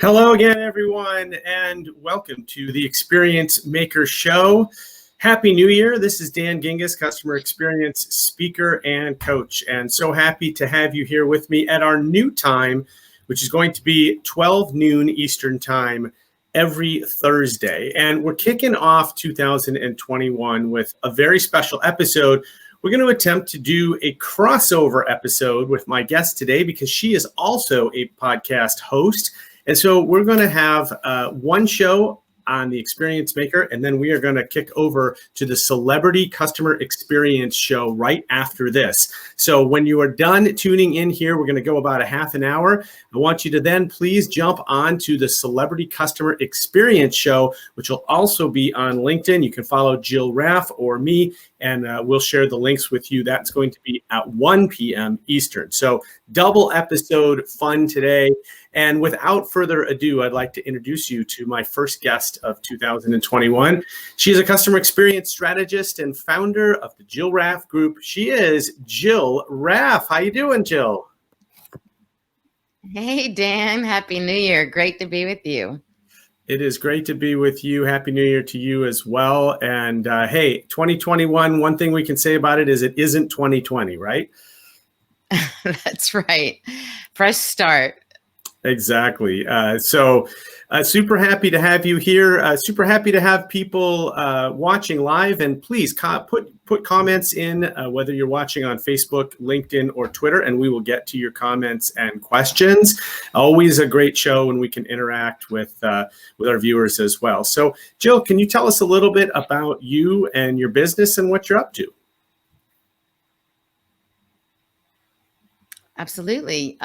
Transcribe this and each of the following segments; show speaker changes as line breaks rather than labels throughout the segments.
Hello again, everyone, and welcome to the Experience Maker Show. Happy New Year. This is Dan Gingiss, Customer Experience Speaker and Coach, and so happy to have you here with me at our new time, which is going to be 12 noon Eastern Time every Thursday. And we're kicking off 2021 with a very special episode. We're going to attempt to do a crossover episode with my guest today because she is also a podcast host. And so we're going to have one show on the Experience Maker, and then we are going to kick over to the Celebrity Customer Experience show right after this. So when you are done tuning in here, we're going to go about a half an hour. I want you to then please jump on to the Celebrity Customer Experience show, which will also be on LinkedIn. You can follow Jill Raff or me, and we'll share the links with you. That's going to be at 1 p.m. Eastern. So double episode fun today. And without further ado, I'd like to introduce you to my first guest of 2021. She is a customer experience strategist and founder of the Jill Raff Group. She is Jill Raff. How you doing, Jill?
Hey, Dan. Happy New Year. Great to be with you.
It is great to be with you. Happy New Year to you as well. And hey, 2021, one thing we can say about it is it isn't 2020, right?
That's right. Fresh start.
Exactly. So super happy to have you here. Super happy to have people watching live. And please put comments in, whether you're watching on Facebook, LinkedIn, or Twitter, and we will get to your comments and questions. Always a great show when we can interact with our viewers as well. So Jill, can you tell us a little bit about you and your business and what you're up to?
Absolutely.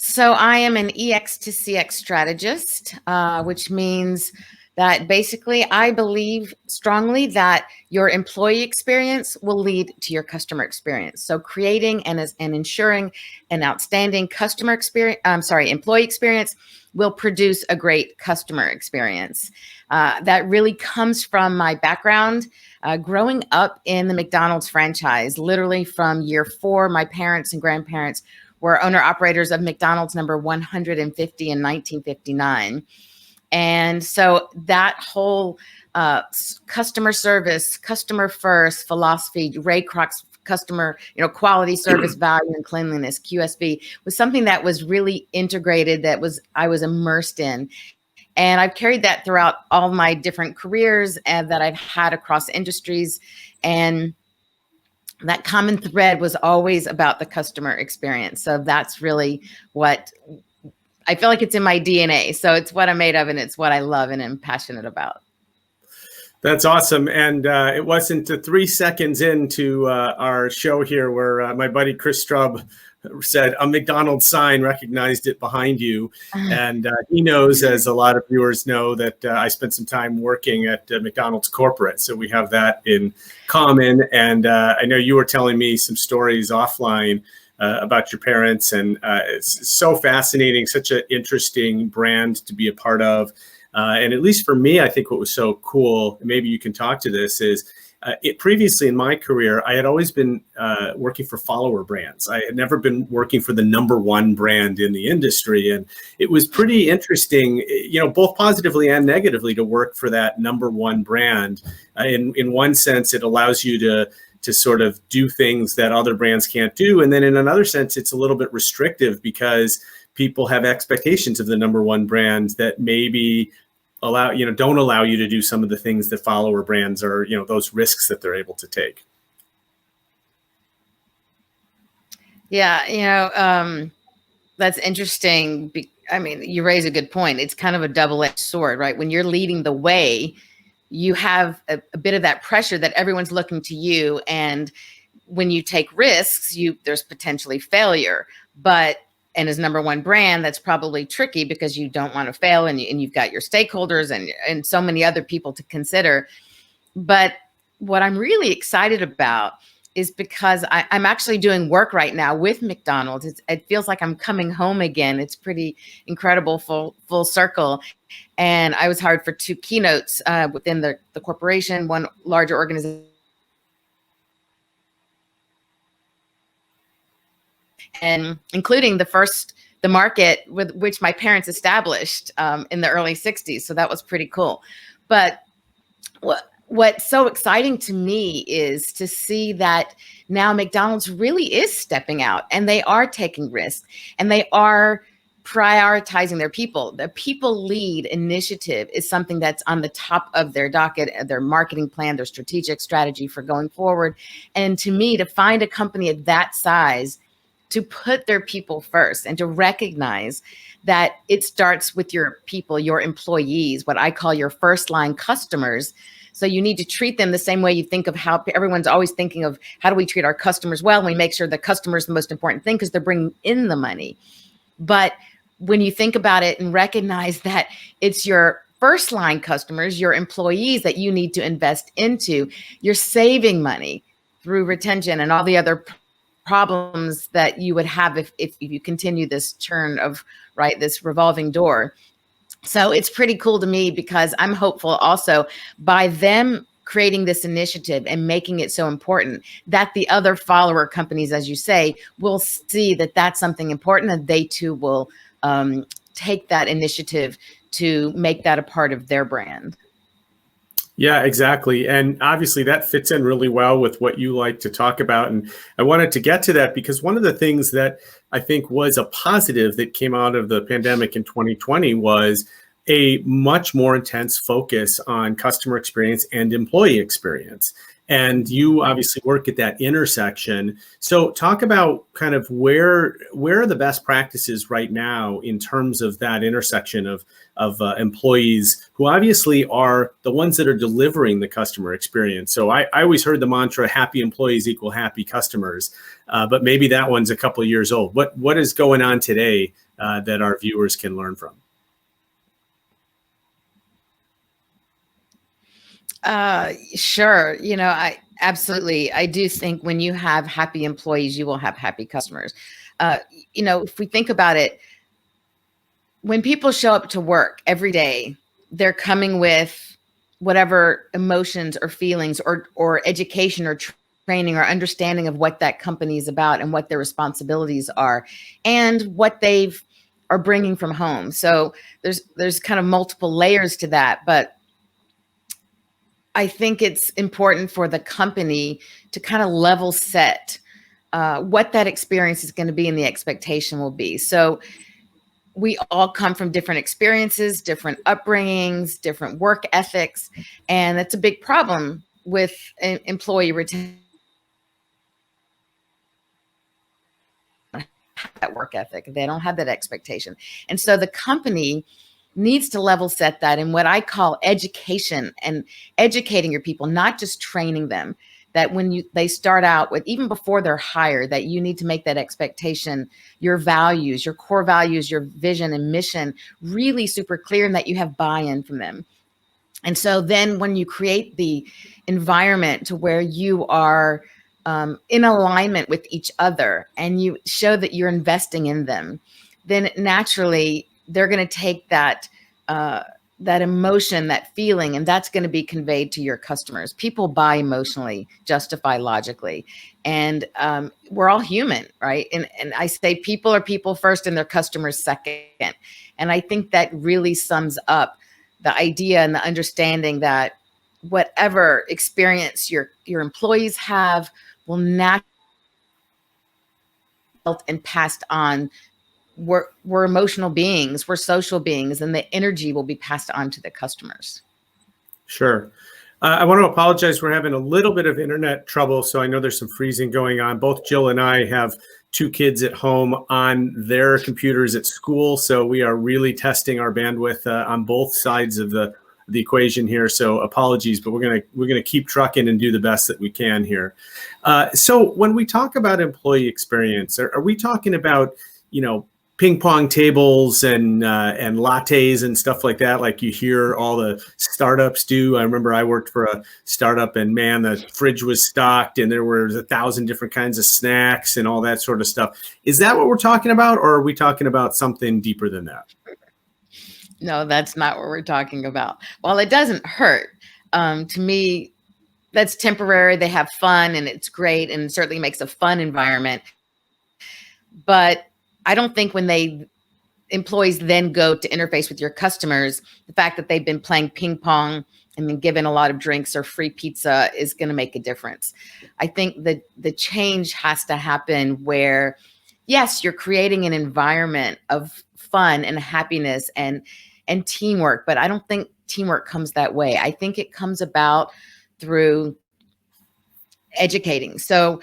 So I am an EX to CX strategist, which means that basically I believe strongly that your employee experience will lead to your customer experience. So creating and ensuring an outstanding employee experience will produce a great customer experience. That really comes from my background. Growing up in the McDonald's franchise, literally from year 4, my parents and grandparents were owner-operators of McDonald's number 150 in 1959. And so that whole customer service, customer first philosophy, Ray Kroc's customer, quality, service, value, and cleanliness, QSV, was something that was really integrated, I was immersed in. And I've carried that throughout all my different careers and that I've had across industries. And that common thread was always about the customer experience. So that's really what I feel like it's in my DNA. So it's what I'm made of, and it's what I love and am passionate about.
That's awesome. And it wasn't 3 seconds into our show here where my buddy Chris Strub said a McDonald's sign, recognized it behind you. And he knows, as a lot of viewers know, that I spent some time working at McDonald's corporate. So we have that in common. And I know you were telling me some stories offline about your parents. And it's so fascinating, such an interesting brand to be a part of. And at least for me, I think what was so cool, maybe you can talk to this, is previously in my career, I had always been working for follower brands. I had never been working for the number one brand in the industry. And it was pretty interesting, both positively and negatively, to work for that number one brand. In one sense, it allows you to sort of do things that other brands can't do. And then in another sense, it's a little bit restrictive because people have expectations of the number one brand that maybe don't allow you to do some of the things that follower brands are, those risks that they're able to take.
Yeah, that's interesting. You raise a good point. It's kind of a double-edged sword, right? When you're leading the way, you have a bit of that pressure that everyone's looking to you. And when you take risks, there's potentially failure. And as number one brand, that's probably tricky because you don't want to fail, and you've got your stakeholders and so many other people to consider. But what I'm really excited about is because I'm actually doing work right now with McDonald's. It feels like I'm coming home again. It's pretty incredible, full circle. And I was hired for 2 keynotes within the corporation, one larger organization. And including the first the market with which my parents established in the early 60s. So that was pretty cool. But what's so exciting to me is to see that now McDonald's really is stepping out, and they are taking risks, and they are prioritizing their people. The people lead initiative is something that's on the top of their docket, their marketing plan, their strategic strategy for going forward. And to me, to find a company of that size to put their people first and to recognize that it starts with your people, your employees, what I call your first line customers. So you need to treat them the same way you think of how everyone's always thinking of how do we treat our customers well. We make sure the customer is the most important thing because they're bringing in the money. But when you think about it and recognize that it's your first line customers, your employees that you need to invest into, you're saving money through retention and all the other problems that you would have if you continue this churn of, right, this revolving door. So it's pretty cool to me because I'm hopeful also by them creating this initiative and making it so important that the other follower companies, as you say, will see that that's something important, and they too will take that initiative to make that a part of their brand.
Yeah, exactly. And obviously that fits in really well with what you like to talk about. And I wanted to get to that because one of the things that I think was a positive that came out of the pandemic in 2020 was a much more intense focus on customer experience and employee experience. And you obviously work at that intersection. So talk about kind of where are the best practices right now in terms of that intersection of employees who obviously are the ones that are delivering the customer experience. So I always heard the mantra, happy employees equal happy customers, but maybe that one's a couple of years old. What is going on today that our viewers can learn from?
Sure. I do think when you have happy employees, you will have happy customers. If we think about it, when people show up to work every day, they're coming with whatever emotions or feelings or education or training or understanding of what that company is about and what their responsibilities are and what are bringing from home. So there's kind of multiple layers to that, but I think it's important for the company to kind of level set what that experience is going to be and the expectation will be. So we all come from different experiences, different upbringings, different work ethics, and that's a big problem with employee retention. That work ethic, they don't have that expectation, and so the company needs to level set that in what I call education and educating your people, not just training them. That when they start out with, even before they're hired, that you need to make that expectation, your values, your core values, your vision and mission really super clear, and that you have buy-in from them. And so then when you create the environment to where you are in alignment with each other and you show that you're investing in them, then naturally they're going to take that emotion, that feeling, and that's going to be conveyed to your customers. People buy emotionally, justify logically, and we're all human, right? And I say people are people first and their customers second. And I think that really sums up the idea and the understanding that whatever experience your employees have will naturally and passed on. We're emotional beings, we're social beings, and the energy will be passed on to the customers.
Sure. I want to apologize. We're having a little bit of internet trouble, so I know there's some freezing going on. Both Jill and I have 2 kids at home on their computers at school, so we are really testing our bandwidth on both sides of the equation here. So apologies, but we're gonna keep trucking and do the best that we can here. So when we talk about employee experience, are we talking about ping pong tables and lattes and stuff like that, like you hear all the startups do? I remember I worked for a startup, and man, the fridge was stocked and there was 1,000 different kinds of snacks and all that sort of stuff. Is that what we're talking about, or are we talking about something deeper than that?
No, that's not what we're talking about. While it doesn't hurt, to me, that's temporary. They have fun and it's great, and it certainly makes a fun environment. But I don't think when employees then go to interface with your customers, the fact that they've been playing ping pong and been given a lot of drinks or free pizza is going to make a difference. I think that the change has to happen where, yes, you're creating an environment of fun and happiness and teamwork, but I don't think teamwork comes that way. I think it comes about through educating. So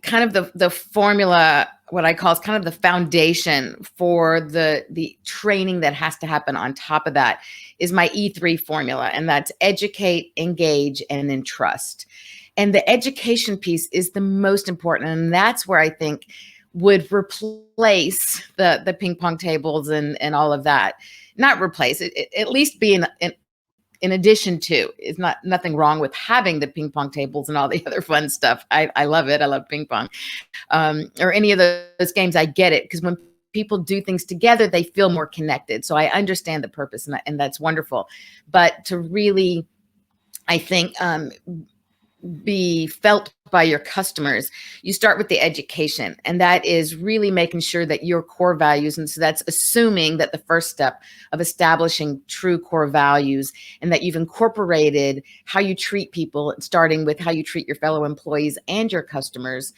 kind of the formula, what I call is kind of the foundation for the training that has to happen on top of that is my E3 formula. And that's educate, engage, and entrust. And the education piece is the most important. And that's where I think would replace the ping pong tables and all of that. Not replace it, at least be in addition to. It's nothing wrong with having the ping pong tables and all the other fun stuff. I love it. I love ping pong, or any of those games. I get it, because when people do things together, they feel more connected. So I understand the purpose, and that's wonderful. But to really, I think, be felt by your customers, you start with the education, and that is really making sure that your core values, and so that's assuming that the first step of establishing true core values, and that you've incorporated how you treat people, starting with how you treat your fellow employees and your customers,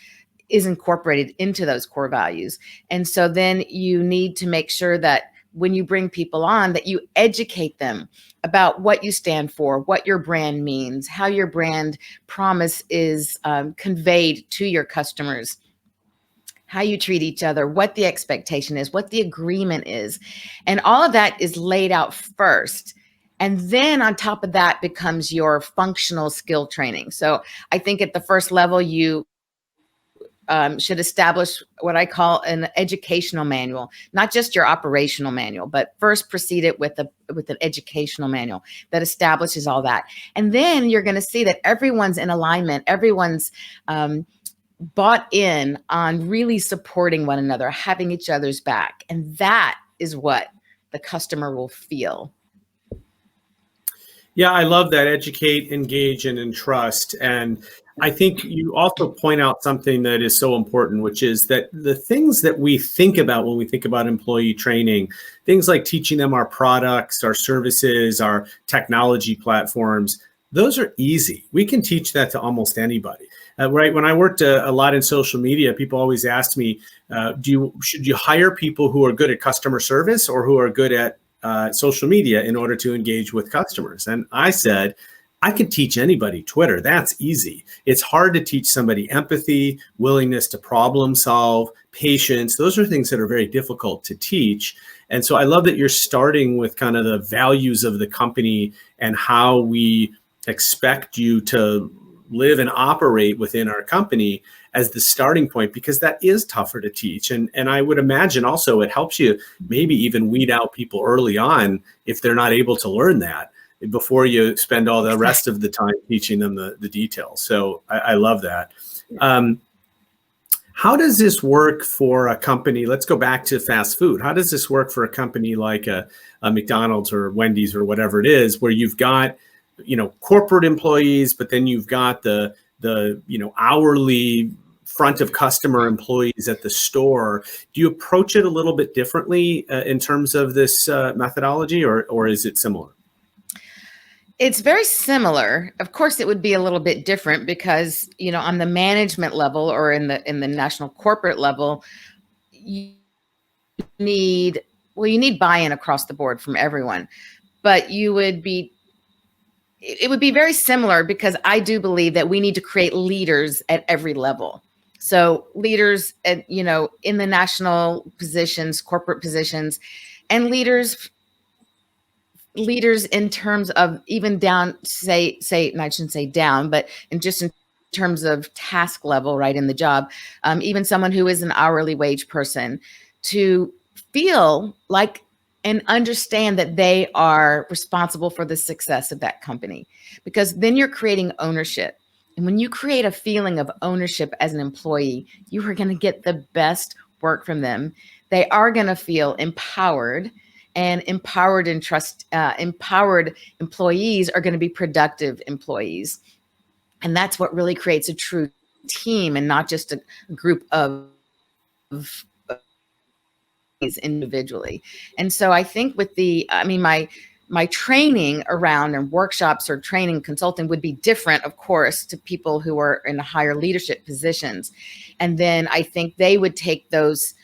is incorporated into those core values. And so then you need to make sure that when you bring people on, that you educate them about what you stand for, what your brand means, how your brand promise is conveyed to your customers, how you treat each other, what the expectation is, what the agreement is. And all of that is laid out first. And then on top of that becomes your functional skill training. So I think at the first level, you should establish what I call an educational manual, not just your operational manual, but first proceed it with an educational manual that establishes all that. And then you're going to see that everyone's in alignment. Everyone's bought in on really supporting one another, having each other's back. And that is what the customer will feel.
Yeah, I love that. Educate, engage, and entrust. And I think you also point out something that is so important, which is that the things that we think about when we think about employee training, things like teaching them our products, our services, our technology platforms, those are easy. We can teach that to almost anybody. Right. When I worked a lot in social media, people always asked me, should you hire people who are good at customer service or who are good at social media in order to engage with customers? And I said, I can teach anybody Twitter. That's easy. It's hard to teach somebody empathy, willingness to problem solve, patience. Those are things that are very difficult to teach. And so I love that you're starting with kind of the values of the company and how we expect you to live and operate within our company as the starting point, because that is tougher to teach. And I would imagine also it helps you maybe even weed out people early on if they're not able to learn that before you spend all the rest of the time teaching them the details. So I love that. How does this work for a company? Let's go back to fast food. How does this work for a company like a McDonald's or Wendy's or whatever it is, where you've got, corporate employees, but then you've got the hourly front of customer employees at the store? Do you approach it a little bit differently in terms of this methodology, or is it similar?
It's very similar. Of course, it would be a little bit different because, on the management level or in the national corporate level, you need buy-in across the board from everyone. But it would be very similar, because I do believe that we need to create leaders at every level. So leaders at, in the national positions, corporate positions, and leaders in terms of even down, say, and I shouldn't say down, but in terms of task level, right, in the job, even someone who is an hourly wage person, to feel like and understand that they are responsible for the success of that company, because then you're creating ownership. And when you create a feeling of ownership as an employee, you are going to get the best work from them. They are going to feel empowered. And empowered employees are going to be productive employees. And that's what really creates a true team, and not just a group of individually. And so I think with my training around and workshops or training consulting would be different, of course, to people who are in higher leadership positions. And then I think they would take those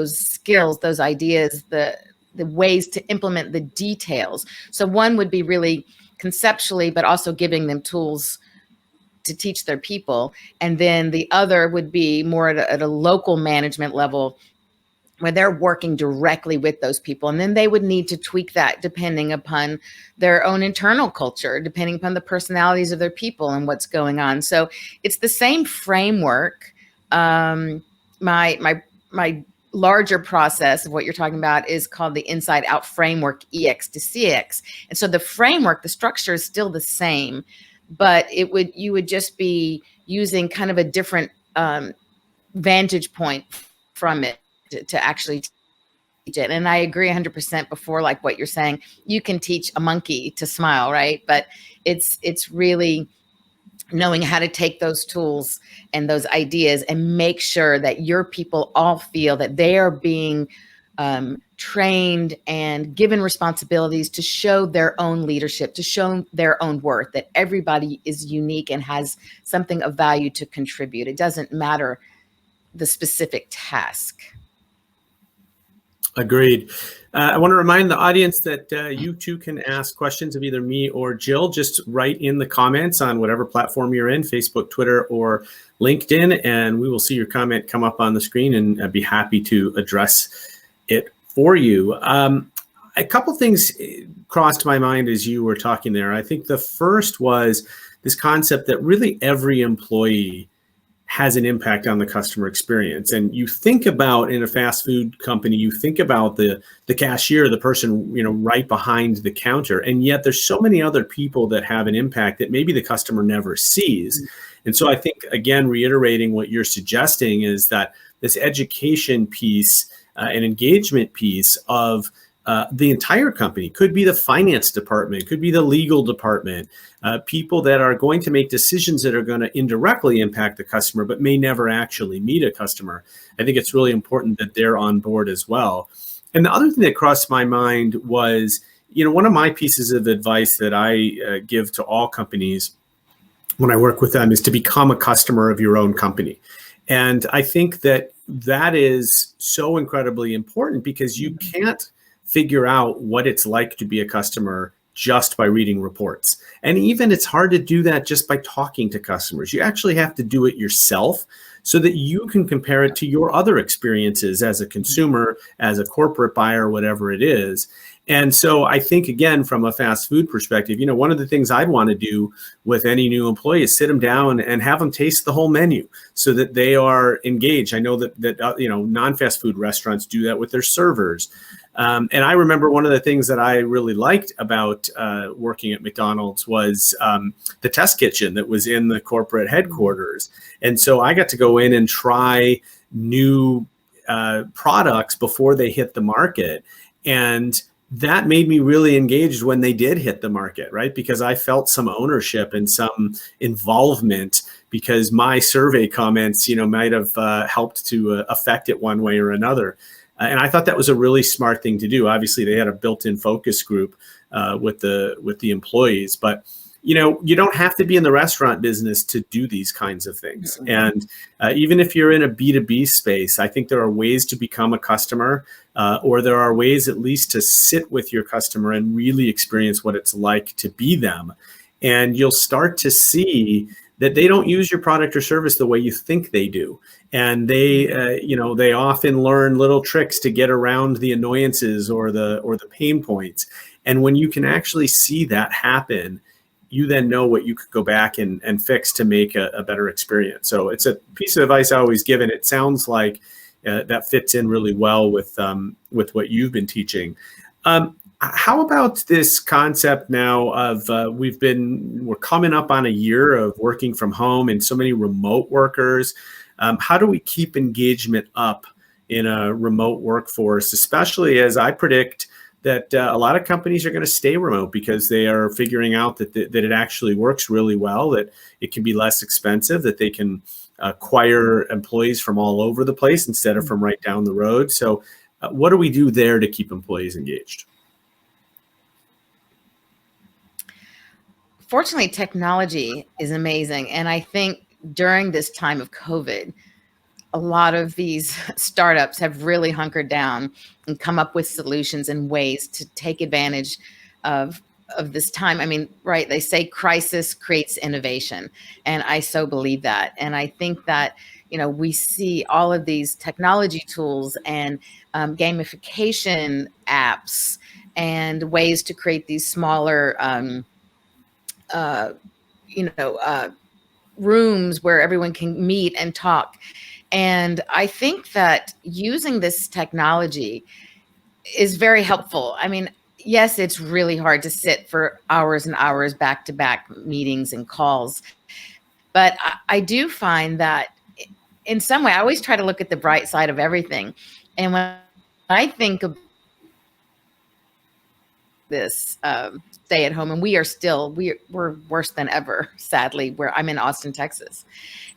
skills, those ideas, the ways to implement the details. So one would be really conceptually, but also giving them tools to teach their people. And then the other would be more at a local management level, where they're working directly with those people. And then they would need to tweak that depending upon their own internal culture, depending upon the personalities of their people and what's going on. So it's the same framework. My larger process of what you're talking about is called the inside out framework, EX to CX. And so the framework, the structure is still the same, but you would just be using kind of a different vantage point from it to actually teach it. And I agree 100% before, like what you're saying, you can teach a monkey to smile, right? But it's really knowing how to take those tools and those ideas and make sure that your people all feel that they are being trained and given responsibilities to show their own leadership, to show their own worth, that everybody is unique and has something of value to contribute. It doesn't matter the specific task.
Agreed. I want to remind the audience that you too can ask questions of either me or Jill. Just write in the comments on whatever platform you're in, Facebook, Twitter, or LinkedIn, and we will see your comment come up on the screen, and I'd be happy to address it for you. A couple things crossed my mind as you were talking there. I think the first was this concept that really every employee has an impact on the customer experience. And you think about, in a fast food company, you think about the cashier, the person, right behind the counter. And yet there's so many other people that have an impact that maybe the customer never sees. Mm-hmm. And so I think, again, reiterating what you're suggesting is that this education piece and engagement piece of the entire company, could be the finance department, could be the legal department, people that are going to make decisions that are going to indirectly impact the customer, but may never actually meet a customer. I think it's really important that they're on board as well. And the other thing that crossed my mind was, one of my pieces of advice that I give to all companies when I work with them is to become a customer of your own company. And I think that is so incredibly important, because you can't figure out what it's like to be a customer just by reading reports. And even it's hard to do that just by talking to customers. You actually have to do it yourself so that you can compare it to your other experiences as a consumer, as a corporate buyer, whatever it is. And so I think, again, from a fast food perspective, one of the things I'd want to do with any new employee is sit them down and have them taste the whole menu so that they are engaged. I know that non-fast food restaurants do that with their servers. And I remember one of the things that I really liked about working at McDonald's was the test kitchen that was in the corporate headquarters. And so I got to go in and try new products before they hit the market. And that made me really engaged when they did hit the market, right? Because I felt some ownership and some involvement, because my survey comments, might have helped to affect it one way or another. And I thought that was a really smart thing to do. Obviously, they had a built-in focus group with the employees, but you don't have to be in the restaurant business to do these kinds of things. And even if you're in a B2B space, I think there are ways to become a customer, or there are ways at least to sit with your customer and really experience what it's like to be them. And you'll start to see that they don't use your product or service the way you think they do. And they often learn little tricks to get around the annoyances or the pain points. And when you can actually see that happen, you then know what you could go back and fix to make a better experience. So it's a piece of advice I always give, and it sounds like that fits in really well with what you've been teaching. How about this concept now of we're coming up on a year of working from home and so many remote workers. How do we keep engagement up in a remote workforce, especially as I predict that a lot of companies are going to stay remote because they are figuring out that it actually works really well, that it can be less expensive, that they can acquire employees from all over the place instead of from right down the road. So What do we do there to keep employees engaged?
Fortunately, technology is amazing. And I think during this time of COVID, a lot of these startups have really hunkered down and come up with solutions and ways to take advantage of this time. I mean, right, they say crisis creates innovation, and I so believe that. And I think that, we see all of these technology tools and gamification apps and ways to create these smaller uh, you know rooms where everyone can meet and talk. And I think that using this technology is very helpful. I mean, yes, it's really hard to sit for hours and hours back to back meetings and calls. But I do find that in some way, I always try to look at the bright side of everything. And when I think of this stay at home, and we're worse than ever, sadly, where I'm in Austin, Texas.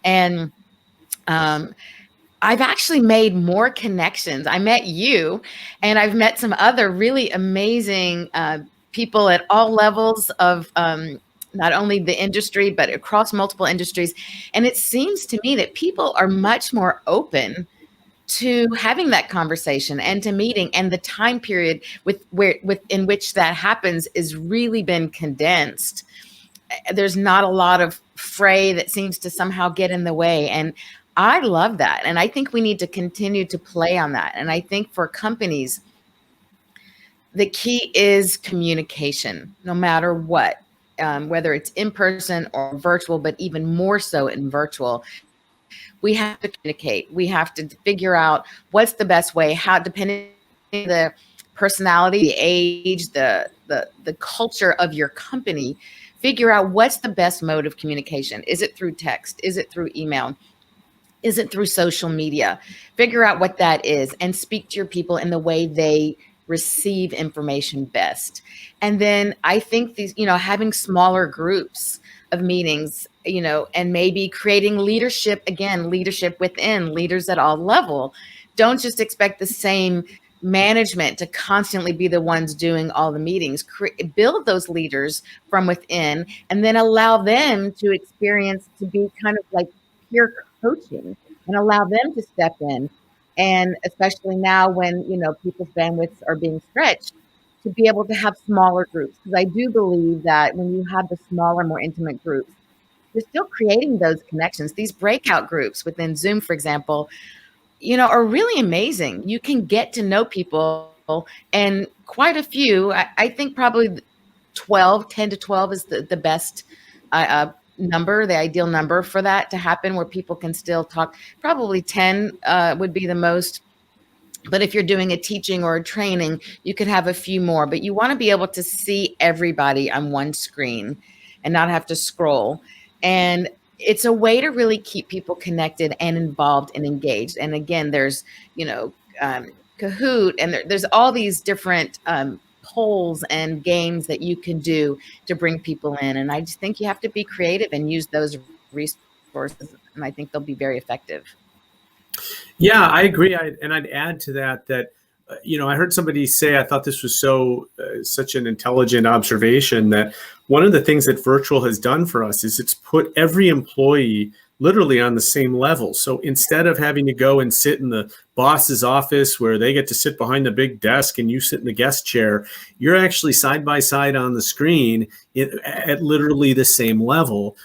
And I've actually made more connections. I met you, and I've met some other really amazing people at all levels of not only the industry, but across multiple industries. And it seems to me that people are much more open to having that conversation and to meeting, and the time period in which that happens is really been condensed. There's not a lot of fray that seems to somehow get in the way. And I love that. And I think we need to continue to play on that. And I think for companies, the key is communication, no matter what, whether it's in person or virtual, but even more so in virtual. We have to communicate. We have to figure out what's the best way, how, depending on the personality, the age, the culture of your company, figure out what's the best mode of communication. Is it through text? Is it through email? Is it through social media? Figure out what that is and speak to your people in the way they receive information best. And then I think these, having smaller groups of meetings, and maybe creating leadership within leaders at all level. Don't just expect the same management to constantly be the ones doing all the meetings. Build those leaders from within, and then allow them to experience, to be kind of like peer coaching, and allow them to step in. And especially now when, people's bandwidths are being stretched, to be able to have smaller groups. Because I do believe that when you have the smaller, more intimate groups, you're still creating those connections. These breakout groups within Zoom, for example, are really amazing. You can get to know people, and quite a few, I think probably 10 to 12 is the best number, the ideal number for that to happen, where people can still talk. Probably 10 would be the most. But if you're doing a teaching or a training, you could have a few more. But you want to be able to see everybody on one screen and not have to scroll. And it's a way to really keep people connected and involved and engaged. And again, there's, Kahoot, and there's all these different polls and games that you can do to bring people in. And I just think you have to be creative and use those resources. And I think they'll be very effective.
Yeah, I agree. I'd add to that, I heard somebody say, I thought this was such an intelligent observation, that one of the things that virtual has done for us is it's put every employee literally on the same level. So instead of having to go and sit in the boss's office where they get to sit behind the big desk and you sit in the guest chair, you're actually side by side on the screen at literally the same level.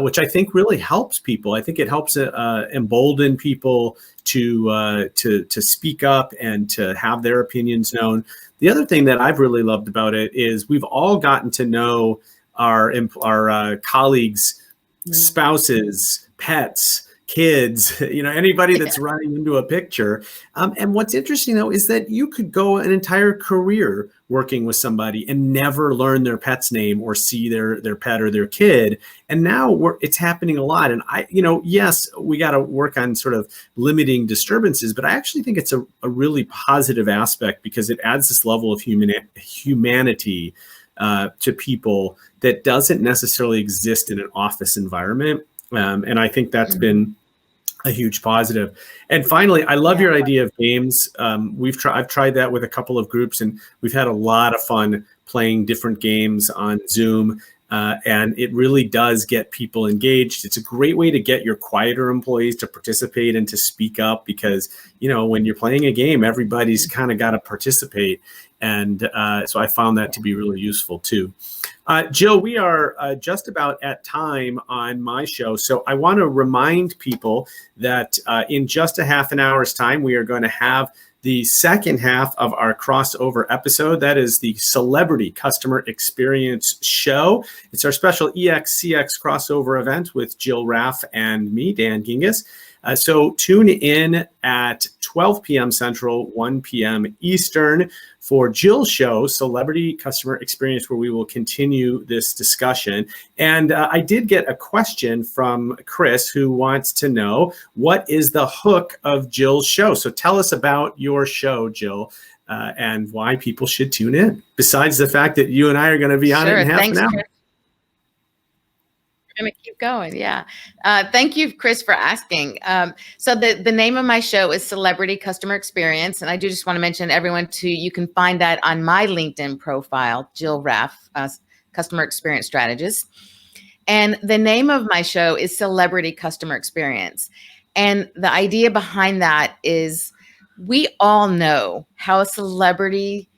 Which I think really helps people. I think it helps embolden people to speak up and to have their opinions known. The other thing that I've really loved about it is we've all gotten to know our colleagues, spouses, pets, kids, anybody that's running into a picture. And what's interesting, though, is that you could go an entire career working with somebody and never learn their pet's name or see their pet or their kid. And now it's happening a lot. And yes, we got to work on sort of limiting disturbances, but I actually think it's a really positive aspect, because it adds this level of humanity to people that doesn't necessarily exist in an office environment. And I think that's been a huge positive. And finally, I love your idea of games. I've tried that with a couple of groups, and we've had a lot of fun playing different games on Zoom. And it really does get people engaged. It's a great way to get your quieter employees to participate and to speak up, because, when you're playing a game, everybody's kind of got to participate. And so I found that to be really useful too. Jill, we are just about at time on my show. So I want to remind people that in just a half an hour's time, we are going to have the second half of our crossover episode. That is the Celebrity Customer Experience Show. It's our special EX/CX crossover event with Jill Raff and me, Dan Gingiss. So tune in at 12 p.m. Central, 1 p.m. Eastern for Jill's show, Celebrity Customer Experience, where we will continue this discussion. And I did get a question from Chris, who wants to know, what is the hook of Jill's show? So tell us about your show, Jill, and why people should tune in, besides the fact that you and I are going to be on it in half an hour.
Chris. Going to keep going. Yeah. Thank you, Chris, for asking. So the name of my show is Celebrity Customer Experience. And I do just want to mention everyone you can find that on my LinkedIn profile, Jill Raff, Customer Experience Strategist. And the name of my show is Celebrity Customer Experience. And the idea behind that is we all know how a celebrity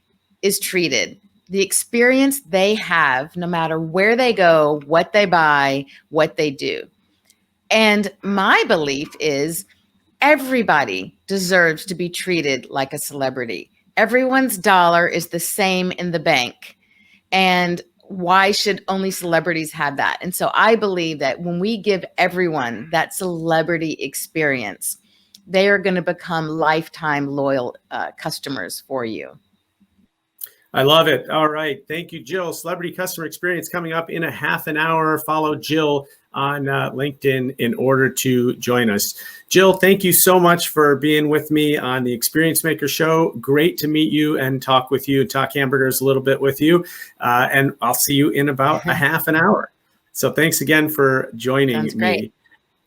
is treated. The experience they have, no matter where they go, what they buy, what they do. And my belief is everybody deserves to be treated like a celebrity. Everyone's dollar is the same in the bank. And why should only celebrities have that? And so I believe that when we give everyone that celebrity experience, they are going to become lifetime loyal customers for you.
I love it. All right. Thank you, Jill. Celebrity Customer Experience coming up in a half an hour. Follow Jill on LinkedIn in order to join us. Jill, thank you so much for being with me on the Experience Maker Show. Great to meet you and talk with you, talk hamburgers a little bit with you. And I'll see you in about a half an hour. So thanks again for joining me.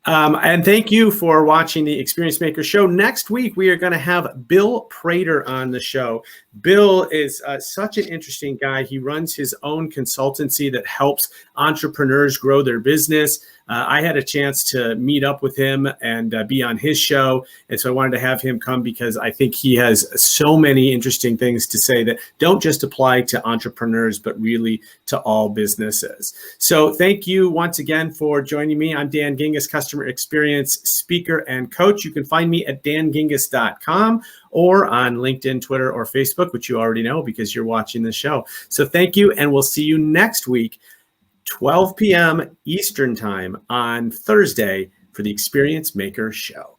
And thank you for watching the Experience Maker Show. Next week, we are going to have Bill Prater on the show. Bill is such an interesting guy. He runs his own consultancy that helps entrepreneurs grow their business. I had a chance to meet up with him and be on his show. And so I wanted to have him come because I think he has so many interesting things to say that don't just apply to entrepreneurs, but really to all businesses. So thank you once again for joining me. I'm Dan Gingiss, Customer Experience Speaker and Coach. You can find me at dangingiss.com or on LinkedIn, Twitter, or Facebook, which you already know because you're watching the show. So thank you, and we'll see you next week, 12 p.m. Eastern Time on Thursday for the Experience Maker Show.